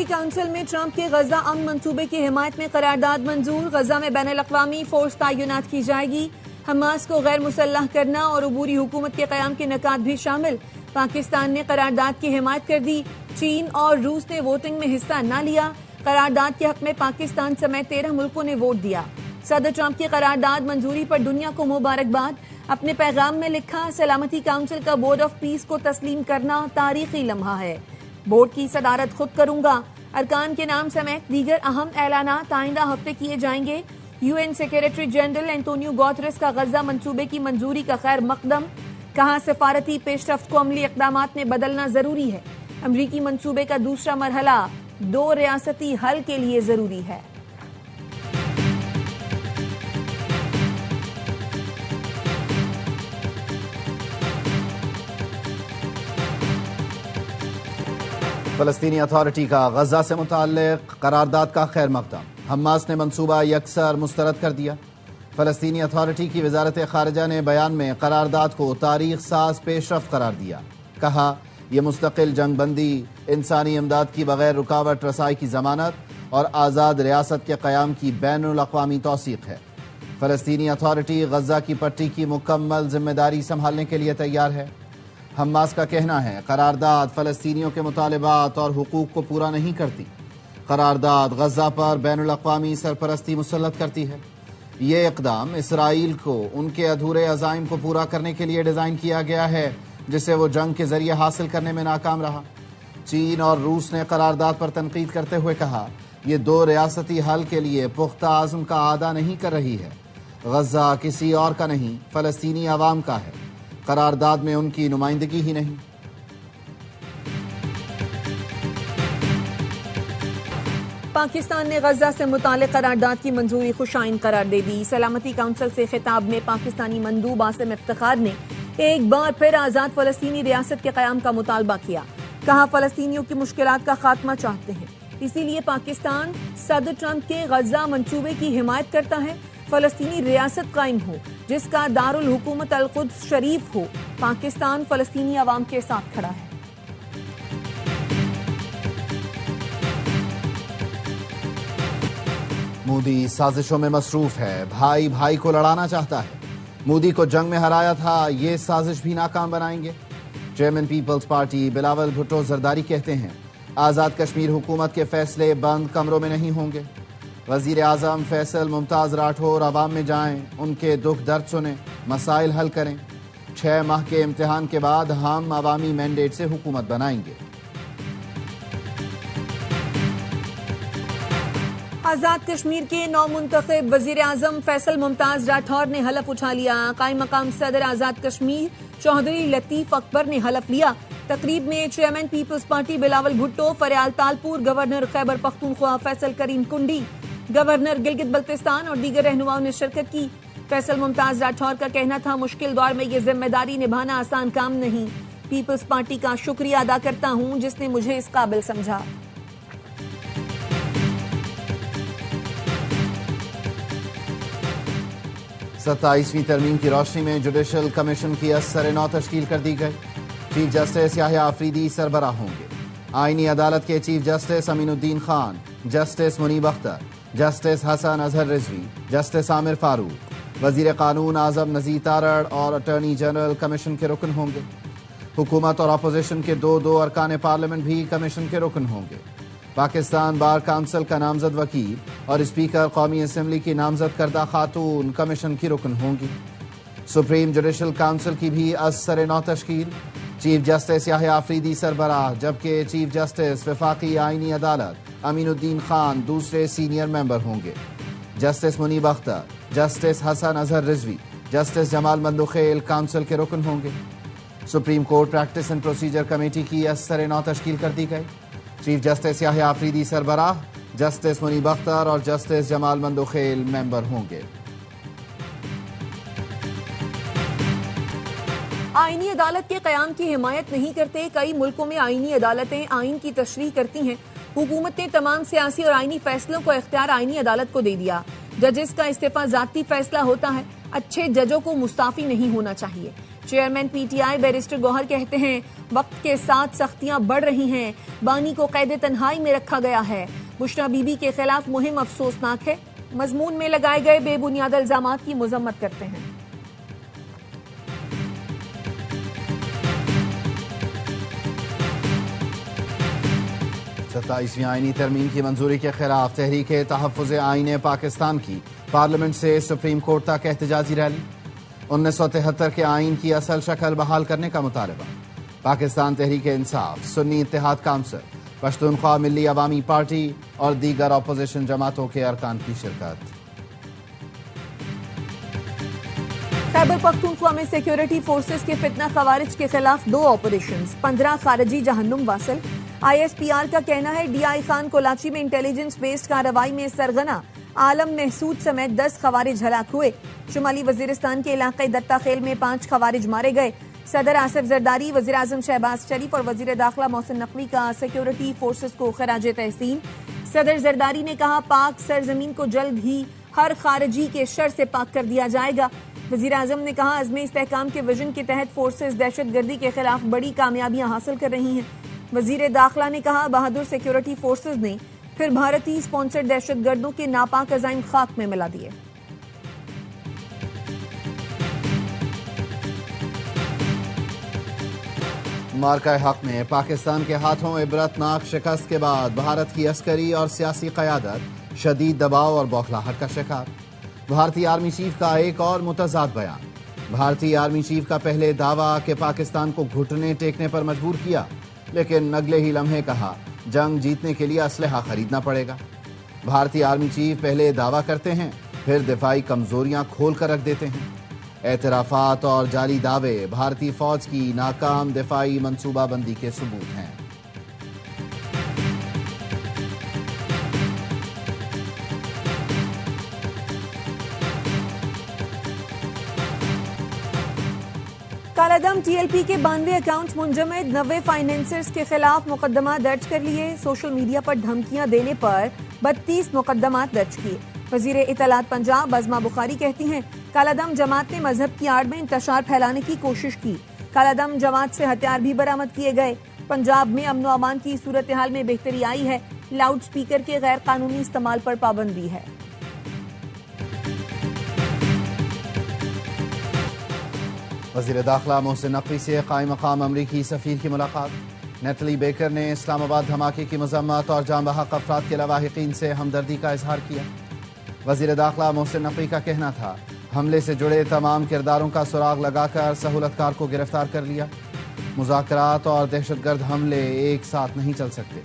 Council میں Trump کے غزہ امن منصوبے کی حمایت میں قرارداد منظور. غزہ میں بین الاقوامی فورس تعینات کی جائے گی. حماس کو غیر مسلح کرنا اور عبوری حکومت کے قیام کے نکات بھی شامل. پاکستان نے قرارداد کی حمایت کر دی. چین اور روس نے ووٹنگ میں حصہ نہ لیا. قرارداد کے حق میں پاکستان سمیت 13 ملکوں نے ووٹ دیا. صدر ٹرمپ کی قرارداد منظوری پر دنیا کو مبارکباد. اپنے پیغام میں لکھا، سلامتی کونسل کا بورڈ آف پیس کو تسلیم کرنا تاریخی لمحہ ہے. بورڈ کی صدارت خود کروں گا. ارکان کے نام سمیت دیگر اہم اعلانات آئندہ ہفتے کیے جائیں گے. UN secretary general Antonio Guterres کا غزہ منصوبے کی منظوری کا خیر مقدم. کہا سفارتی پیش رفت کو عملی اقدامات میں بدلنا ضروری ہے. امریکی منصوبے کا دوسرا مرحلہ 2 ریاستی حل کے لیے ضروری ہے. فلسطینی اتھارٹی کا غزہ سے متعلق قرارداد کا خیر مقدم. حماس نے منصوبہ یکسر مسترد کر دیا. فلسطینی اتھارٹی کی وزارت خارجہ نے بیان میں قرارداد کو تاریخ ساز پیش رفت قرار دیا. کہا یہ مستقل جنگ بندی، انسانی امداد کی بغیر رکاوٹ رسائی کی ضمانت اور آزاد ریاست کے قیام کی بین الاقوامی توثیق ہے. فلسطینی اتھارٹی غزہ کی پٹی کی مکمل ذمہ داری سنبھالنے کے لیے تیار ہے. حماس کا کہنا ہے قرارداد فلسطینیوں کے مطالبات اور حقوق کو پورا نہیں کرتی. قرارداد غزہ پر بین الاقوامی سرپرستی مسلط کرتی ہے. یہ اقدام اسرائیل کو ان کے ادھورے عزائم کو پورا کرنے کے لیے ڈیزائن کیا گیا ہے جسے وہ جنگ کے ذریعے حاصل کرنے میں ناکام رہا. چین اور روس نے قرارداد پر تنقید کرتے ہوئے کہا یہ 2 ریاستی حل کے لیے پختہ عزم کا اعادہ نہیں کر رہی ہے. غزہ کسی اور کا نہیں، فلسطینی عوام کا ہے. قرارداد میں ان کی نمائندگی ہی نہیں. پاکستان نے غزہ سے متعلق قرارداد کی منظوری خوشائن قرار دے دی. سلامتی کونسل سے خطاب میں پاکستانی مندوب عاصم افتخار نے ایک بار پھر آزاد فلسطینی ریاست کے قیام کا مطالبہ کیا. کہا فلسطینیوں کی مشکلات کا خاتمہ چاہتے ہیں، اسی لیے پاکستان صدر ٹرمپ کے غزہ منصوبے کی حمایت کرتا ہے. فلسطینی ریاست قائم ہو جس کا دارالحکومت القدس شریف ہو. پاکستان فلسطینی عوام کے ساتھ کھڑا ہے. مودی سازشوں میں مصروف ہے. بھائی بھائی کو لڑانا چاہتا ہے. مودی کو جنگ میں ہرایا تھا، یہ سازش بھی ناکام بنائیں گے. Chairman Peoples Party Bilawal Bhutto Zardari کہتے ہیں آزاد کشمیر حکومت کے فیصلے بند کمروں میں نہیں ہوں گے. وزیر اعظم فیصل ممتاز راٹھور عوام میں جائیں، ان کے دکھ درد سنیں، مسائل حل کریں. 6 ماہ کے امتحان کے بعد ہم عوامی مینڈیٹ سے حکومت بنائیں گے. آزاد کشمیر کے نو منتخب وزیر اعظم فیصل ممتاز راٹھور نے حلف اٹھا لیا. قائم مقام صدر آزاد کشمیر چودھری لطیف اکبر نے حلف لیا. تقریب میں chairman Peoples Party Bilawal Bhutto, Faryal Talpur, governor Khyber Pakhtunkhwa Faisal Karim Kundi, governor Gilgit Baltistan اور دیگر رہنماؤں نے شرکت کی. فیصل ممتاز راٹھور کا کہنا تھا مشکل دور میں یہ ذمہ داری نبھانا آسان کام نہیں. پیپلز پارٹی کا شکریہ ادا کرتا ہوں جس نے مجھے اس قابل سمجھا. ستائیسویں ترمیم کی روشنی میں جوڈیشل کمیشن کی اثر نو تشکیل کر دی گئی. چیف جسٹس یحییٰ آفریدی سربراہ ہوں گے. آئینی عدالت کے چیف جسٹس امین الدین خان، جسٹس منیب اختر، جسٹس حسن اظہر رضوی، جسٹس عامر فاروق، وزیر قانون اعظم نذیر تارڑ اور اٹارنی جنرل کمیشن کے رکن ہوں گے. حکومت اور اپوزیشن کے 2 ارکان پارلیمنٹ بھی کمیشن کے رکن ہوں گے. پاکستان بار کونسل کا نامزد وکیل اور اسپیکر قومی اسمبلی کی نامزد کردہ خاتون کمیشن کی رکن ہوں گی. سپریم جوڈیشل کونسل کی بھی از سر نو تشکیل. چیف جسٹس یحییٰ آفریدی سربراہ، جبکہ چیف جسٹس وفاقی آئینی عدالت امین الدین خان دوسرے سینئر ممبر ہوں گے. جسٹس منیب اختر، جسٹس حسن اظہر رضوی، جسٹس جمال مندوخیل کونسل کے رکن ہوں گے. Supreme court practice and procedure committee کی از سر نو تشکیل کر دی گئی. چیف جسٹس یحییٰ آفریدی سربراہ، جسٹس منیب اختر اور جسٹس جمال مندوخیل ممبر ہوں گے. آئینی عدالت کے قیام کی حمایت نہیں کرتے. کئی ملکوں میں آئینی عدالتیں آئین کی تشریح کرتی ہیں. حکومت نے تمام سیاسی اور آئینی فیصلوں کو اختیار آئینی عدالت کو دے دیا. ججز کا استعفیٰ ذاتی فیصلہ ہوتا ہے. اچھے ججوں کو مستعفی نہیں ہونا چاہیے. Chairman P T I barrister Gohar کہتے ہیں وقت کے ساتھ سختیاں بڑھ رہی ہیں، بانی کو قید تنہائی میں رکھا گیا ہے، بشرا بی بی کے خلاف مہم افسوسناک ہے، مضمون میں لگائے گئے بے بنیاد الزامات کی مذمت کرتے ہیں۔ 27ویں آئینی ترمیم کی منظوری کے خلاف تحریک تحفظ آئین پاکستان کی پارلیمنٹ سے سپریم کورٹ تک احتجاجی ریلی، 1973 کے آئین کی اصل شکل بحال کرنے کا مطالبہ، پاکستان تحریک انصاف، سنی اتحاد کونسل، پشتونخوا ملی عوامی پارٹی اور دیگر اپوزیشن جماعتوں کے ارکان کی شرکت۔ خیبر پختونخوا میں سیکیورٹی فورسز کے فتنہ خوارج کے خلاف 2 آپریشنز، 15 خارجی جہنم واصل۔ آئی ایس پی آر کا کہنا ہے ڈی آئی خان کولاچی میں انٹیلیجنس بیسڈ کارروائی میں سرغنہ عالم محسود سمیت 10 خوارج ہلاک ہوئے۔ شمالی وزیرستان کے علاقے دتا خیل میں 5 خوارج مارے گئے۔ صدر آصف زرداری، وزیراعظم شہباز شریف اور وزیر داخلہ محسن نقوی کا سیکیورٹی فورسز کو خراج تحسین۔ صدر زرداری نے کہا پاک سرزمین کو جلد ہی ہر خارجی کے شر سے پاک کر دیا جائے گا۔ وزیر اعظم نے کہا عزم استحکام کے وژن کے تحت فورسز دہشت گردی کے خلاف بڑی کامیابیاں حاصل کر رہی ہیں۔ وزیر داخلہ نے کہا بہادر سیکیورٹی فورسز نے پھر بھارتی اسپانسرڈ دہشت گردوں کے ناپاک عزائم خاک میں ملا دیے۔ مارکہ حق میں پاکستان کے ہاتھوں عبرتناک شکست کے بعد بھارت کی عسکری اور سیاسی قیادت شدید دباؤ اور بوکھلاہٹ کا شکار۔ بھارتی آرمی چیف کا ایک اور متضاد بیان۔ بھارتی آرمی چیف کا پہلے دعویٰ کہ پاکستان کو گھٹنے ٹیکنے پر مجبور کیا، لیکن اگلے ہی لمحے کہا جنگ جیتنے کے لیے اسلحہ خریدنا پڑے گا۔ بھارتی آرمی چیف پہلے دعویٰ کرتے ہیں پھر دفاعی کمزوریاں کھول کر رکھ دیتے ہیں۔ اعترافات اور جعلی دعوے بھارتی فوج کی ناکام دفاعی منصوبہ بندی کے ثبوت ہیں۔ کالعدم ٹی ایل پی کے 92 اکاؤنٹس منجمد، 90 فائنینسرز کے خلاف مقدمات درج کر لیے، سوشل میڈیا پر دھمکیاں دینے پر 32 مقدمات درج کیے۔ وزیر اطلاعات پنجاب بزمہ بخاری کہتی ہیں کالعدم جماعت نے مذہب کی آڑ میں انتشار پھیلانے کی کوشش کی۔ کالعدم جماعت سے ہتھیار بھی برآمد کیے گئے۔ پنجاب میں امن و امان کی صورتحال میں بہتری آئی ہے، لاؤڈ سپیکر کے غیر قانونی استعمال پر پابندی ہے۔ وزیر داخلہ محسن نقوی سے قائم مقام امریکی سفیر کی ملاقات۔ نیٹلی بیکر نے اسلام آباد دھماکے کی مذمت اور جاں بحق افراد کے لواحقین سے ہمدردی کا اظہار کیا۔ وزیر داخلہ محسن نقوی کا کہنا تھا حملے سے جڑے تمام کرداروں کا سراغ لگا کر سہولت کار کو گرفتار کر لیا۔ مذاکرات اور دہشت گرد حملے ایک ساتھ نہیں چل سکتے۔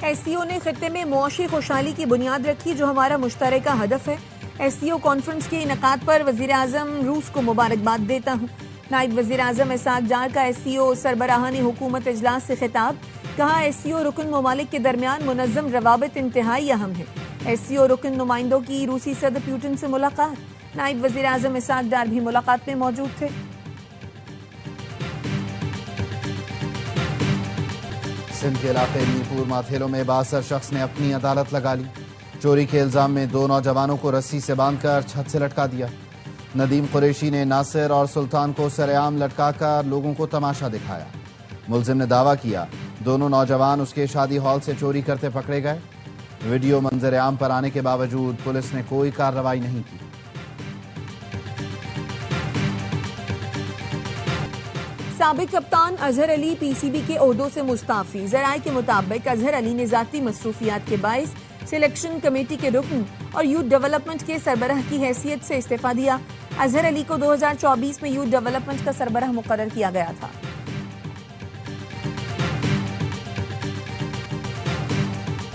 ایس سی او نے خطے میں معاشی خوشحالی کی بنیاد رکھی جو ہمارا مشترکہ ہدف ہے۔ ایس سی او کانفرنس کے انعقاد پر وزیر اعظم روس کو مبارکباد دیتا ہوں۔ نائب وزیر اعظم اسحاق ڈار کا ایس سی او سربراہان حکومت اجلاس سے خطاب، کہا ایس سی او رکن ممالک کے درمیان منظم روابط انتہائی اہم ہے۔ ایس سی او رکن نمائندوں کی روسی صدر پیوٹن سے ملاقات، نائب وزیر اعظم اسحاق ڈار بھی ملاقات میں موجود تھے۔ سندھ کے علاقے میرپور ماتھیلوں میں 62 شخص نے اپنی عدالت لگا لی۔ چوری کے الزام میں 2 نوجوانوں کو رسی سے باندھ کر چھت سے لٹکا دیا۔ ندیم قریشی نے ناصر اور سلطان کو سرعام لٹکا کر لوگوں کو تماشا دکھایا۔ ملزم نے دعویٰ کیا دونوں نوجوان اس کے شادی ہال سے چوری کرتے پکڑے گئے۔ ویڈیو منظر عام پر آنے کے باوجود پولیس نے کوئی کارروائی نہیں کی۔ سابق کپتان اظہر علی پی سی بی کے عہدوں سے مستعفی۔ ذرائع کے مطابق اظہر علی نے ذاتی مصروفیات کے باعث سلیکشن کمیٹی کے رکن اور یوتھ ڈیولپمنٹ کے سربراہ کی حیثیت سے استعفیٰ دیا۔ اظہر علی کو 2024 میں یوتھ ڈیولپمنٹ کا سربراہ مقرر کیا گیا تھا۔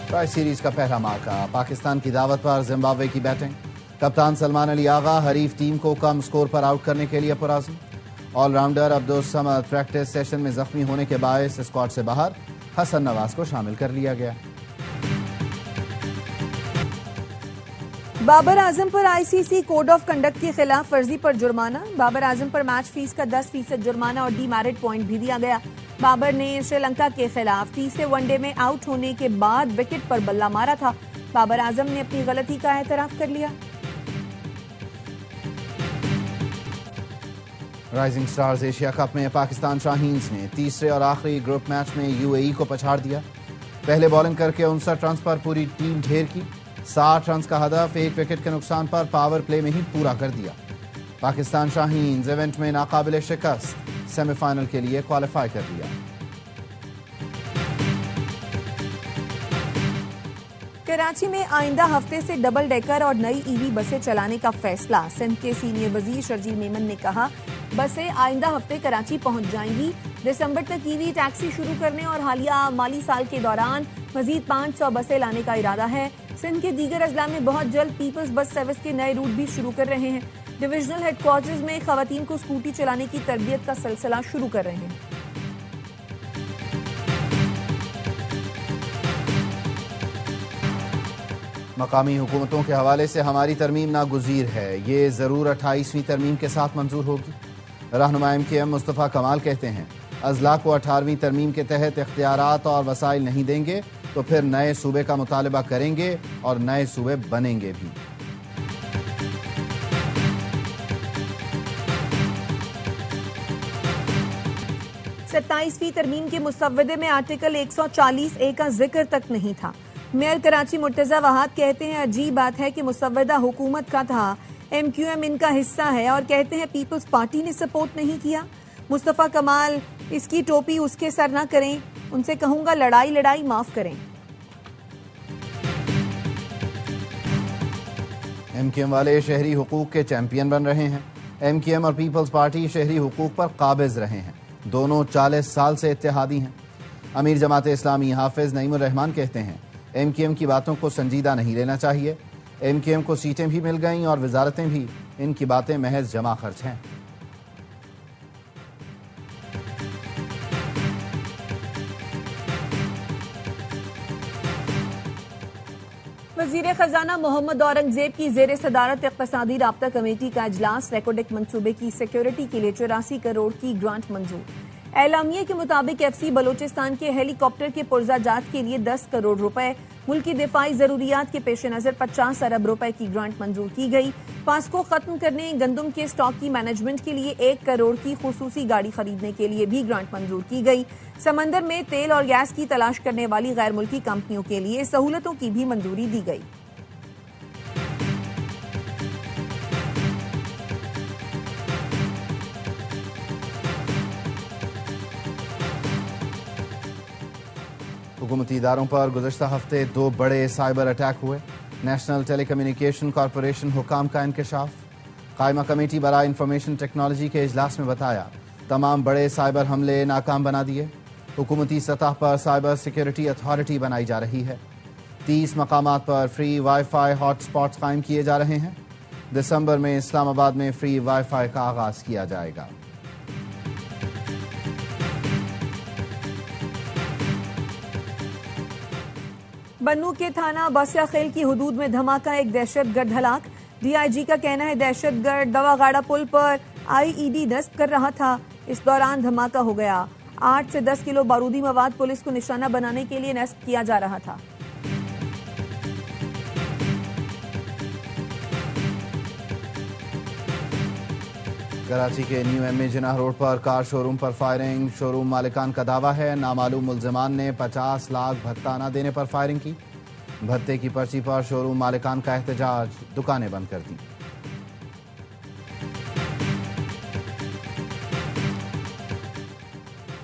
ٹرائی سیریز کا پہلا مارکا، پاکستان کی دعوت پر زمبابوے کی بیٹنگ۔ کپتان سلمان علی آغا حریف ٹیم کو کم سکور پر آؤٹ کرنے کے لیے پرعزم۔ All rounder Abdul Samad practice session میں زخمی ہونے کے باعث اسکواڈ سے باہر، حسن نواز کو شامل کر لیا گیا۔ بابر اعظم پر آئی سی سی کوڈ آف کنڈکٹ کی خلاف ورزی پر جرمانہ۔ بابر اعظم پر میچ فیس کا 10% جرمانہ اور ڈی میرٹ پوائنٹ بھی دیا گیا۔ بابر نے سری لنکا کے خلاف تیسرے ون ڈے میں آؤٹ ہونے کے بعد وکٹ پر بلہ مارا تھا۔ بابر اعظم نے اپنی غلطی کا اعتراف کر لیا۔ رائزنگ سٹارز ایشیا کپ میں پاکستان شاہینز نے تیسرے اور آخری گروپ میچ میں UAE کو پچھاڑ دیا. پہلے بالنگ کر کے 59 رنز پر پوری ٹیم ڈھیر کی. 60 رنز کا ہدف ایک وکٹ کے نقصان پر پاور پلے میں ہی پورا کر دیا. پاکستان شاہینز ایونٹ میں ناقابل شکست سیمی فائنل کے لیے کوالیفائی کر لیا. کراچی میں آئندہ ہفتے سے ڈبل ڈیکر اور نئی EV بسیں چلانے کا فیصلہ. سندھ کے سینئر وزیر شرجیل میمن نے کہا بسیں آئندہ ہفتے کراچی پہنچ جائیں گی. دسمبر تک EV ٹیکسی شروع کرنے اور حالیہ مالی سال کے دوران مزید 500 بسیں لانے کا ارادہ ہے. سندھ کے دیگر اضلاع میں بہت جلد پیپلز بس سروس کے نئے روٹ بھی شروع کر رہے ہیں. ڈویژنل ہیڈ کوارٹرز میں خواتین کو اسکوٹی چلانے کی تربیت کا سلسلہ شروع کر رہے ہیں. مقامی حکومتوں کے حوالے سے ہماری ترمیم ناگزیر ہے. یہ ضرور 28ویں ترمیم کے ساتھ منظور ہوگی. رہنما MKM مصطفیٰ کمال کہتے ہیں اضلاع کو 18ویں ترمیم کے تحت اختیارات اور وسائل نہیں دیں گے تو پھر نئے صوبے کا مطالبہ کریں گے اور نئے صوبے بنیں گے بھی. ستائیسویں ترمیم کے مسودے میں آرٹیکل 140A کا ذکر تک نہیں تھا. میئر کراچی مرتضی وہاد کہتے ہیں عجیب بات ہے کہ مسودہ حکومت کا تھا, MQM ان کا حصہ ہے اور کہتے ہیں پیپلز پارٹی نے سپورٹ نہیں کیا. مصطفیٰ کمال اس کی ٹوپی اس کے سر نہ کریں, ان سے کہوں گا لڑائی معاف کریں. MKM والے شہری حقوق کے چیمپئن بن رہے ہیں. MKM اور پیپلز پارٹی شہری حقوق پر قابض رہے ہیں. دونوں 40 سال سے اتحادی ہیں. امیر جماعت اسلامی حافظ نعیم الرحمان کہتے ہیں MKM کی باتوں کو سنجیدہ نہیں لینا چاہیے. MKM کو سیٹیں بھی مل گئیں اور وزارتیں بھی, ان کی باتیں محض جمع خرچ ہیں. وزیر خزانہ محمد اورنگزیب کی زیر صدارت اقتصادی رابطہ کمیٹی کا اجلاس. ریکوڈک منصوبے کی سیکیورٹی کے لیے 84 کروڑ کی گرانٹ منظور. اعلامیے کے مطابق FC بلوچستان کے ہیلی کاپٹر کے پرزہ جات کے لیے 10 کروڑ روپے, ملکی دفاعی ضروریات کے پیش نظر 50 ارب روپے کی گرانٹ منظور کی گئی. پاسکو ختم کرنے, گندم کے سٹاک کی مینجمنٹ کے لیے 1 کروڑ کی خصوصی گاڑی خریدنے کے لیے بھی گرانٹ منظور کی گئی. سمندر میں تیل اور گیس کی تلاش کرنے والی غیر ملکی کمپنیوں کے لیے سہولتوں کی بھی منظوری دی گئی. حکومتی اداروں پر گزشتہ ہفتے 2 بڑے سائبر اٹیک ہوئے. نیشنل ٹیلی کمیونیکیشن کارپوریشن حکام کا انکشاف. قائمہ کمیٹی برائے انفارمیشن ٹیکنالوجی کے اجلاس میں بتایا تمام بڑے سائبر حملے ناکام بنا دیے. حکومتی سطح پر سائبر سیکیورٹی اتھارٹی بنائی جا رہی ہے. 30 مقامات پر free wifi hot spots قائم کیے جا رہے ہیں. دسمبر میں اسلام آباد میں فری وائی فائی کا آغاز کیا جائے گا. بنو کے تھانہ باسیا خیل کی حدود میں دھماکہ, ایک دہشت گرد ہلاک. DIG کا کہنا ہے دہشت گرد دوا گاڑا پل پر IED نصب کر رہا تھا, اس دوران دھماکہ ہو گیا. 8 سے 10 کلو بارودی مواد پولیس کو نشانہ بنانے کے لیے نصب کیا جا رہا تھا. کراچی کے نیو MA جناح روڈ پر کار شو روم پر فائرنگ. شو روم مالکان کا دعویٰ ہے نامعلوم ملزمان نے 50 لاکھ بھتہ نہ دینے پر فائرنگ کی. بھتے کی پرچی پر شو روم مالکان کا احتجاج, دکانیں بند کر دی.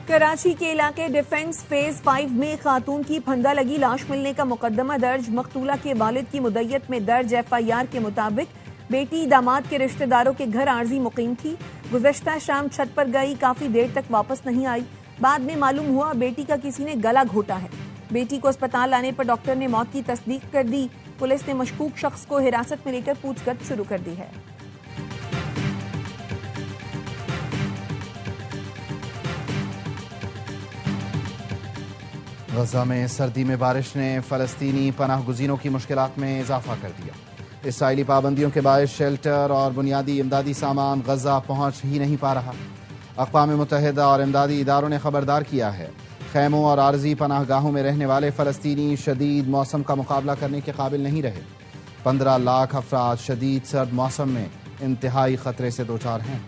کراچی کے علاقے ڈیفنس فیز 5 میں خاتون کی پھندہ لگی لاش ملنے کا مقدمہ درج. مقتولہ کے والد کی مدعیت میں درج FIR کے مطابق بیٹی داماد کے رشتہ داروں کے گھر عارضی مقیم تھی. گزشتہ شام چھت پر گئی, کافی دیر تک واپس نہیں آئی. بعد میں معلوم ہوا بیٹی کا کسی نے گلا گھونٹا ہے. بیٹی کو اسپتال لانے پر ڈاکٹر نے موت کی تصدیق کر دی. پولیس نے مشکوک شخص کو حراست میں لے کر پوچھ گچھ شروع کر دی ہے. غزہ میں سردی میں بارش نے فلسطینی پناہ گزینوں کی مشکلات میں اضافہ کر دیا. اسرائیلی پابندیوں کے باعث شیلٹر اور بنیادی امدادی سامان غزہ پہنچ ہی نہیں پا رہا. اقوام متحدہ اور امدادی اداروں نے خبردار کیا ہے خیموں اور عارضی پناہ گاہوں میں رہنے والے فلسطینی شدید موسم کا مقابلہ کرنے کے قابل نہیں رہے. 15 لاکھ افراد شدید سرد موسم میں انتہائی خطرے سے دوچار ہیں.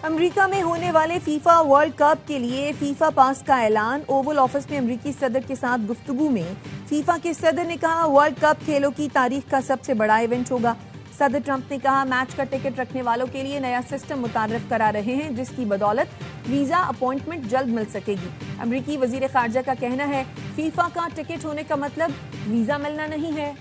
امریکہ میں ہونے والے فیفا ورلڈ کپ کے لیے فیفا پاس کا اعلان۔ اوول آفس میں امریکی صدر کے ساتھ گفتگو میں فیفا کے صدر نے کہا ورلڈ کپ کھیلوں کی تاریخ کا سب سے بڑا ایونٹ ہوگا۔ صدر ٹرمپ نے کہا میچ کا ٹکٹ رکھنے والوں کے لیے نیا سسٹم متعارف کرا رہے ہیں جس کی بدولت ویزا اپوائنٹمنٹ جلد مل سکے گی۔ امریکی وزیر خارجہ کا کہنا ہے فیفا کا ٹکٹ ہونے کا مطلب ویزا ملنا نہیں ہے۔